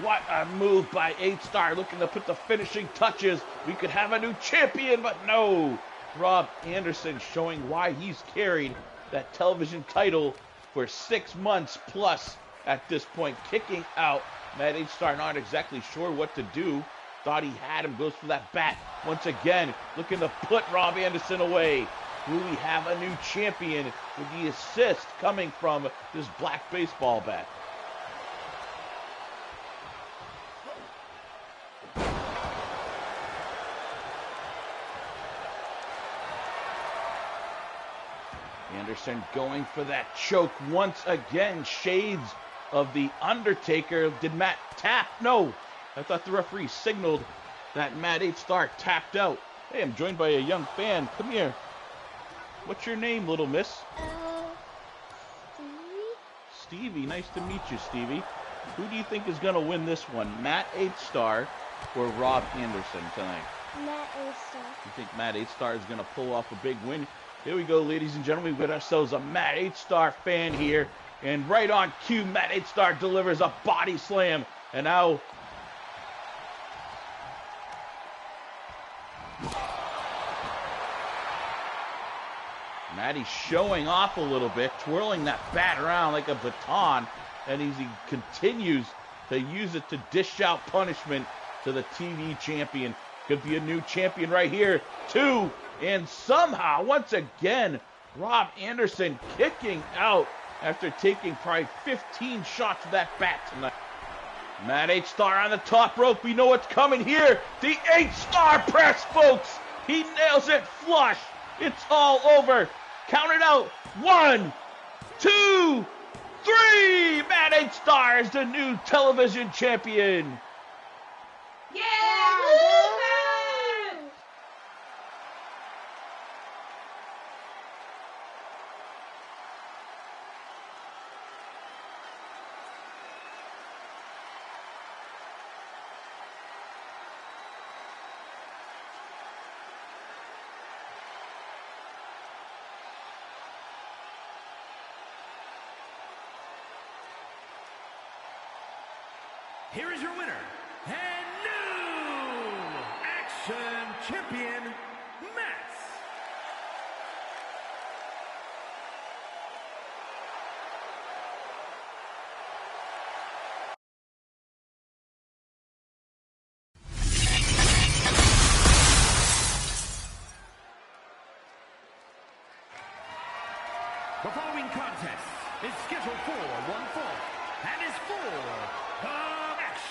What a move by H-Star, looking to put the finishing touches. We could have a new champion, but no. Rob Anderson showing why he's carried that television title for 6 months plus at this point, kicking out. Matt H-Star not exactly sure what to do. Thought he had him, goes for that bat once again, looking to put Rob Anderson away. Will we have a new champion with the assist coming from this black baseball bat? Anderson going for that choke once again. Shades of the Undertaker. Did Matt tap? No. I thought the referee signaled that Matt H-Star tapped out. Hey, I'm joined by a young fan. Come here. What's your name, little miss? Stevie? Stevie. Nice to meet you, Stevie. Who do you think is going to win this one? Matt H-Star or Rob Anderson tonight? Matt A-Star. You think Matt H-Star is going to pull off a big win? Here we go, ladies and gentlemen. We've got ourselves a Matt H-Star fan here. And right on cue, Matt H-Star delivers a body slam. And now Matty's showing off a little bit, twirling that bat around like a baton, and he continues to use it to dish out punishment to the TV champion. Could be a new champion right here, too. And somehow, once again, Rob Anderson kicking out after taking probably 15 shots of that bat tonight. Matt H-Star on the top rope. We know what's coming here. The H-Star press, folks. He nails it flush. It's all over. Count it out. 1, 2, 3. Matt H-Star is the new television champion. Yeah! Here is your winner, and new Action Champion, Matt. The following contest is scheduled for one fall and is for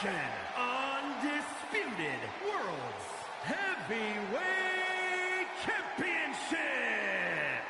the Undisputed World's Heavyweight Championship.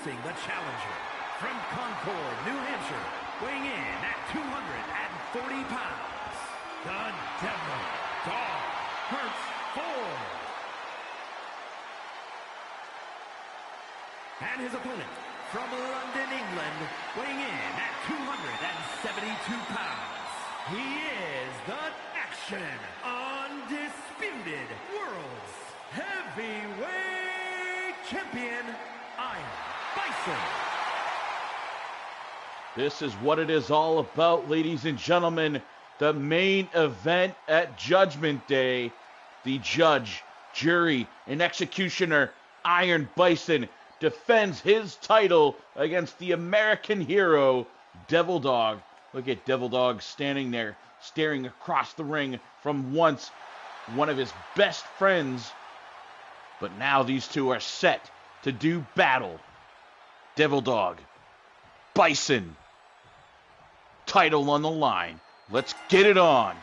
introducing the challenger from Concord, New Hampshire, weighing in at 240 pounds, the Devil Dog Hurts 4. And his opponent from London, England, weighing in at 272 pounds. He is the Action Undisputed World's Heavyweight Champion, Iron Bison. This is what it is all about, ladies and gentlemen. The main event at Judgment Day. The judge, jury, and executioner, Iron Bison, defends his title against the American hero, Devil Dog. Look at Devil Dog standing there, staring across the ring from once one of his best friends. But now these two are set to do battle. Devil Dog, Bison, title on the line. Let's get it on.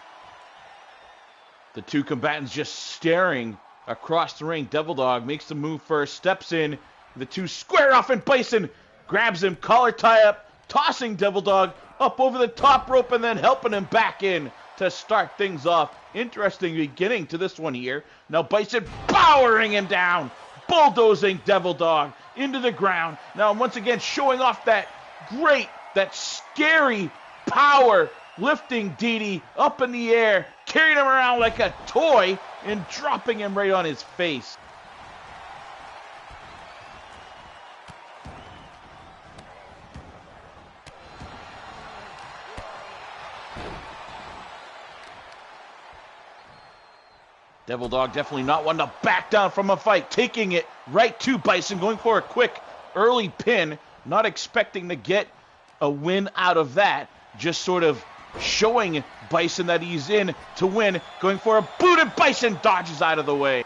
The two combatants just staring across the ring. Devil Dog makes the move first, steps in. The two square off, and Bison grabs him, collar tie up, tossing Devil Dog up over the top rope and then helping him back in to start things off. Interesting beginning to this one here. Now Bison powering him down, bulldozing Devil Dog into the ground. Now once again showing off that great, that scary power, lifting DD up in the air, carrying him around like a toy and dropping him right on his face. Devil Dog definitely not one to back down from a fight, taking it right to Bison, going for a quick early pin, not expecting to get a win out of that, just sort of showing Bison that he's in to win, going for a boot, and Bison dodges out of the way.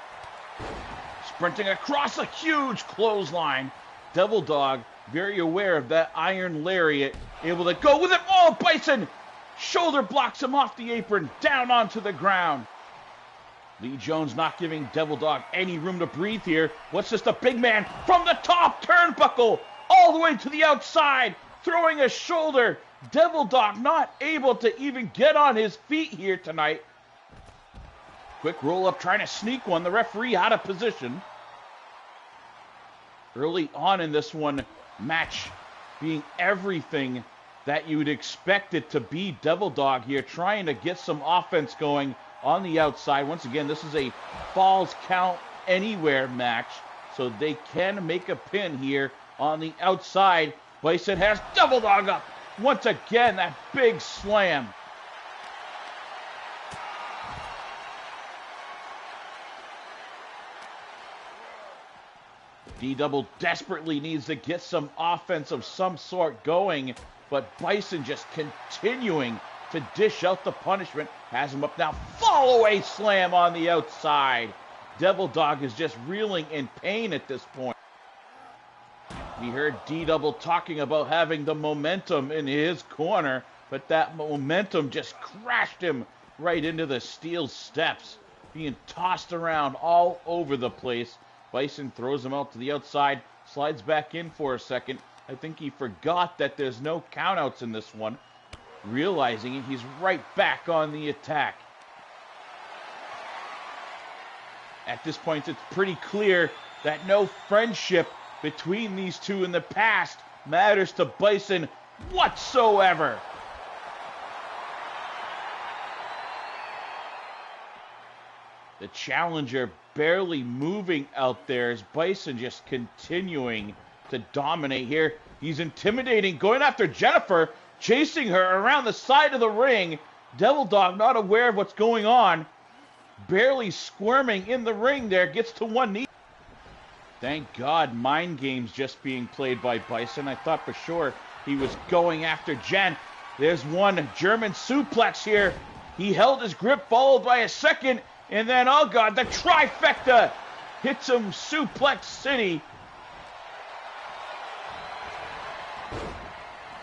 Sprinting across a huge clothesline, Devil Dog very aware of that iron lariat, able to go with it. Oh, Bison shoulder blocks him off the apron, down onto the ground. Lee Jones not giving Devil Dog any room to breathe here. What's this? The big man from the top turnbuckle all the way to the outside, throwing a shoulder. Devil Dog not able to even get on his feet here tonight. Quick roll up, trying to sneak one. The referee out of position. Early on in this one, match being everything that you would expect it to be. Devil Dog here trying to get some offense going on the outside. Once again, this is a falls count anywhere match, so they can make a pin here on the outside. Bison has Devil Dog up. Once again, that big slam. D-Double desperately needs to get some offense of some sort going, but Bison just continuing to dish out the punishment. Has him up now. Follow away slam on the outside. Devil Dog is just reeling in pain at this point. We heard D-Double talking about having the momentum in his corner, but that momentum just crashed him right into the steel steps, being tossed around all over the place. Bison throws him out to the outside, slides back in for a second. I think he forgot that there's no countouts in this one. Realizing it, he's right back on the attack. At this point, it's pretty clear that no friendship between these two in the past matters to Bison whatsoever. The challenger barely moving out there as Bison just continuing to dominate here. He's intimidating, going after Jennifer, chasing her around the side of the ring. Devil Dog not aware of what's going on, barely squirming in the ring there, gets to one knee. Thank God, mind games just being played by Bison. I thought for sure he was going after Jen. There's one German suplex here. He held his grip, followed by a second, and then, oh God, the trifecta hits him, Suplex City.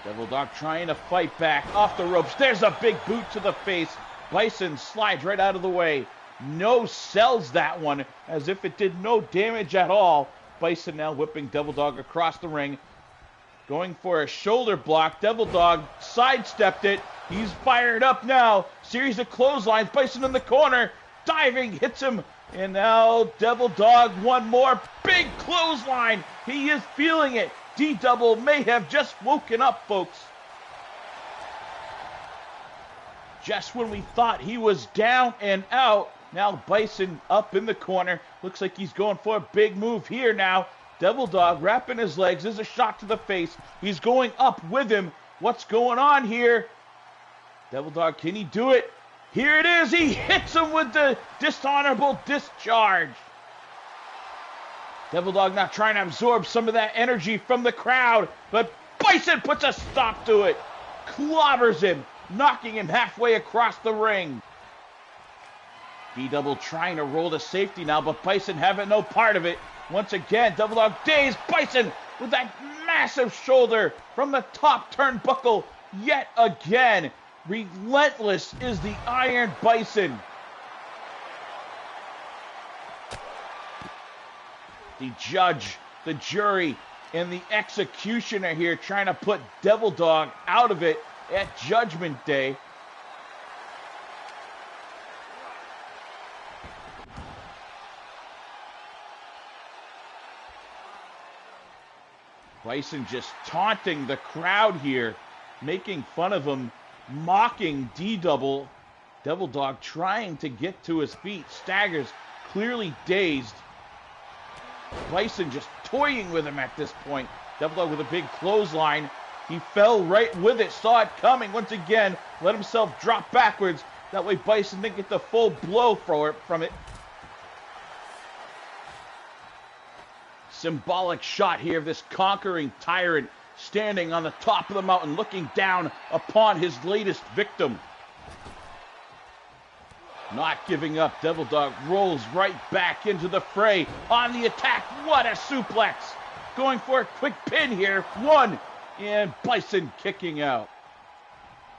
Devil Dog trying to fight back off the ropes. There's a big boot to the face. Bison slides right out of the way. No sells that one as if it did no damage at all. Bison now whipping Devil Dog across the ring. going for a shoulder block. Devil Dog sidestepped it. He's fired up now. Series of clotheslines. Bison in the corner. Diving, hits him. And now Devil Dog, one more big clothesline. He is feeling it. D-Double may have just woken up, folks. Just when we thought he was down and out, now Bison up in the corner. Looks like he's going for a big move here now. Devil Dog wrapping his legs. There's a shot to the face. He's going up with him. What's going on here? Devil Dog, can he do it? Here it is. He hits him with the dishonorable discharge. Devil Dog now trying to absorb some of that energy from the crowd, but Bison puts a stop to it. Clobbers him, knocking him halfway across the ring. D-Double trying to roll to safety now, but Bison having no part of it. Once again, Devil Dog dazed. Bison with that massive shoulder from the top turnbuckle yet again. Relentless is the Iron Bison. The judge, the jury, and the executioner here trying to put Devil Dog out of it at Judgment Day. Bison just taunting the crowd here, making fun of him, mocking D-Double. Devil Dog trying to get to his feet, staggers, clearly dazed. Bison just toying with him at this point. Devil Dog with a big clothesline. He fell right with it, saw it coming once again, let himself drop backwards. That way Bison didn't get the full blow from it. Symbolic shot here of this conquering tyrant standing on the top of the mountain looking down upon his latest victim. Not giving up, Devil Dog rolls right back into the fray on the attack. What a suplex! Going for a quick pin here. One, and Bison kicking out.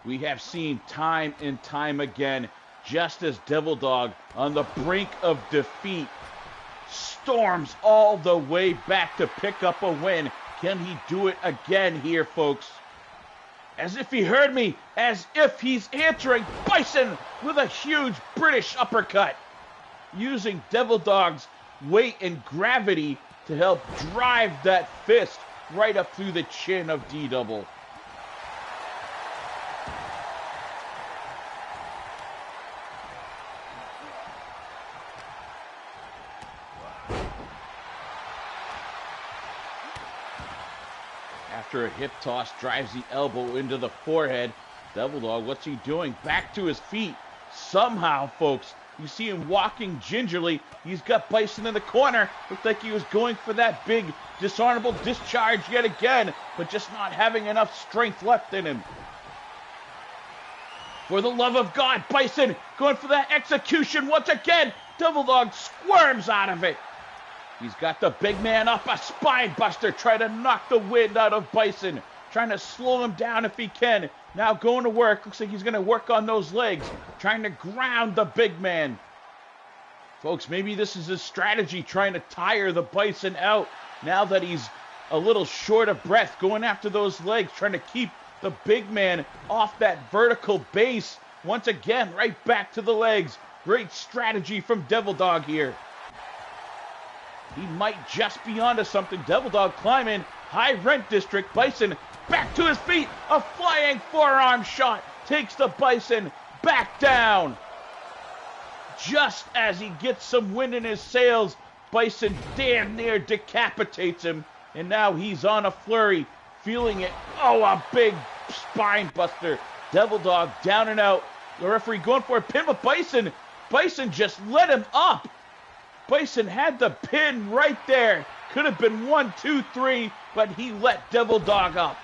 We have seen time and time again, just as Devil Dog on the brink of defeat storms all the way back to pick up a win. Can he do it again here, folks? As if he heard me, as if he's answering. Bison with a huge British uppercut, using Devil Dog's weight and gravity to help drive that fist right up through the chin of D-Double. After a hip toss, drives the elbow into the forehead. Devil Dog, what's he doing? Back to his feet. Somehow, folks, you see him walking gingerly. He's got Bison in the corner. Looked like he was going for that big dishonorable discharge yet again, but just not having enough strength left in him. For the love of God, Bison going for that execution once again. Devil Dog squirms out of it. He's got the big man up, a spine buster, trying to knock the wind out of Bison. Trying to slow him down if he can. Now going to work. Looks like he's going to work on those legs. Trying to ground the big man. Folks, maybe this is his strategy, trying to tire the Bison out. Now that he's a little short of breath, going after those legs, trying to keep the big man off that vertical base. Once again, right back to the legs. Great strategy from Devil Dog here. He might just be onto something. Devil Dog climbing, high rent district. Bison back to his feet. A flying forearm shot takes the Bison back down. Just as he gets some wind in his sails, Bison damn near decapitates him. And now he's on a flurry, feeling it. Oh, a big spine buster. Devil Dog down and out. The referee going for a pin, but Bison just let him up. Bison had the pin right there. Could have been 1, 2, 3, but he let Devil Dog up.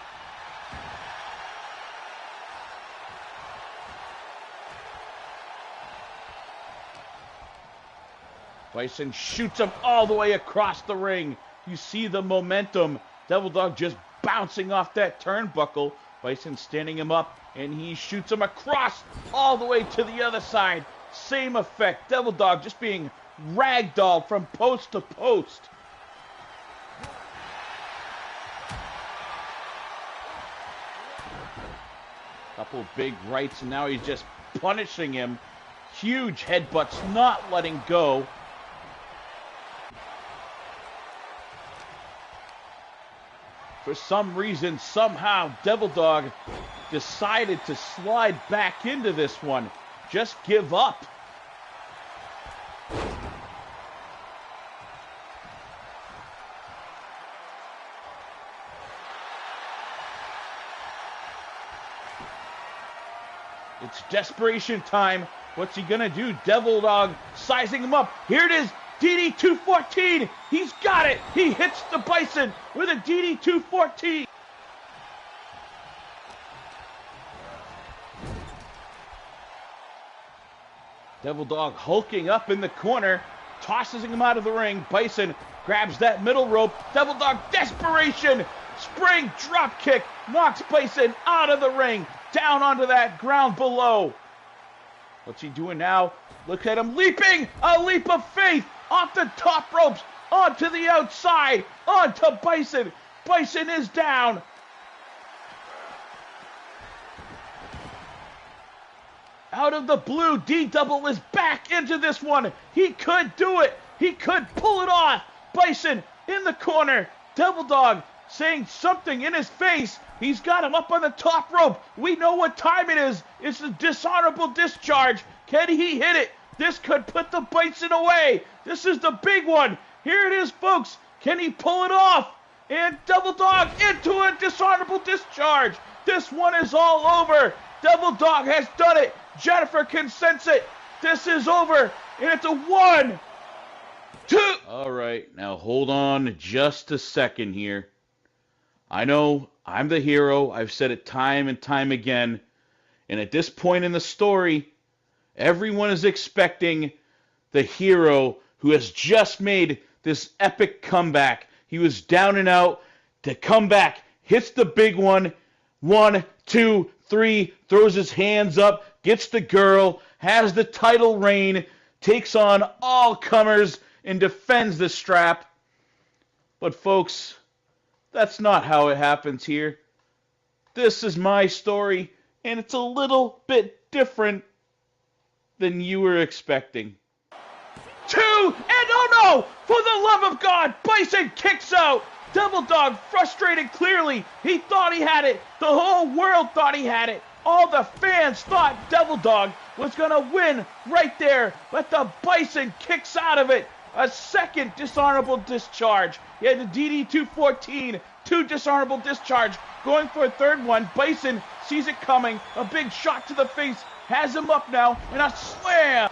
Bison shoots him all the way across the ring. You see the momentum. Devil Dog just bouncing off that turnbuckle. Bison standing him up, and he shoots him across all the way to the other side. Same effect. Devil Dog just being ragdolled from post to post. Couple big rights, and now he's just punishing him. Huge headbutts, not letting go. For some reason, somehow, Devil Dog decided to slide back into this one. Just give up. It's desperation time. What's he gonna do? Devil Dog sizing him up. Here it is. DD214. He's got it. He hits the Bison with a DD214. Devil Dog hulking up in the corner, tosses him out of the ring. Bison grabs that middle rope. Devil Dog desperation. Spring drop kick knocks Bison out of the ring, down onto that ground below. What's he doing now? Look at him leaping! A leap of faith off the top ropes, onto the outside, onto Bison. Bison is down. Out of the blue, D-Double is back into this one. He could do it. He could pull it off. Bison in the corner. Devil Dog saying something in his face. He's got him up on the top rope. We know what time it is. It's a dishonorable discharge. Can he hit it? This could put the Bison away. This is the big one. Here it is, folks. Can he pull it off? And Devil Dog into a dishonorable discharge. This one is all over. Devil Dog has done it. Jennifer can sense it. This is over. And it's a 1, 2. All right, now hold on just a second here. I know I'm the hero. I've said it time and time again. And at this point in the story, everyone is expecting the hero who has just made this epic comeback. He was down and out to come back, hits the big one. 1, 2, 3, throws his hands up, gets the girl, has the title reign, takes on all comers, and defends the strap. But folks, that's not how it happens here. This is my story, and it's a little bit different than you were expecting. 2, and oh no! For the love of God, Bison kicks out! Devil Dog frustrated clearly. He thought he had it. The whole world thought he had it. All the fans thought Devil Dog was going to win right there. But the Bison kicks out of it. A second dishonorable discharge. He had the DD214. 2 dishonorable discharge. Going for a third one. Bison sees it coming. A big shot to the face. Has him up now. And a slam.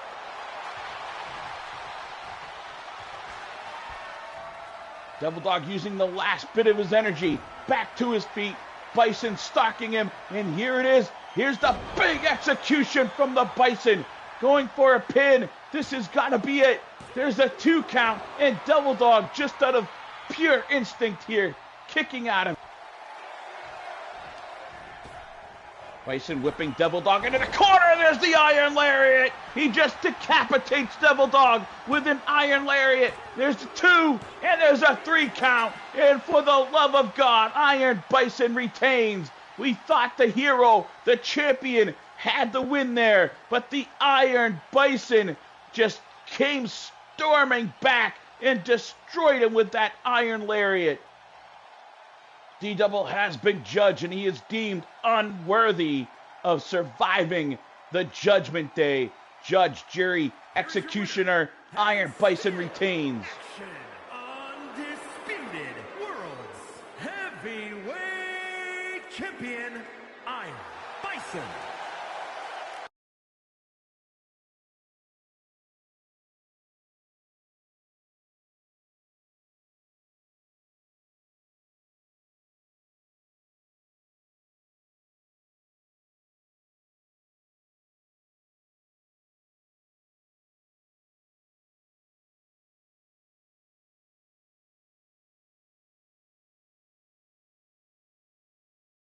Devil Dog using the last bit of his energy. Back to his feet. Bison stalking him. And here it is. Here's the big execution from the Bison. Going for a pin. This has got to be it. There's a 2 count. And Devil Dog, just out of pure instinct here, kicking at him. Bison whipping Devil Dog into the corner. There's the Iron Lariat. He just decapitates Devil Dog with an Iron Lariat. There's the 2, and there's a 3 count. And for the love of God, Iron Bison retains. We thought the hero, the champion, had the win there. But the Iron Bison just came storming back and destroyed him with that Iron Lariat. D-Double has been judged, and he is deemed unworthy of surviving the Judgment Day. Judge, jury, executioner, Iron Bison retains. Undisputed World's Heavyweight Champion, Iron Bison.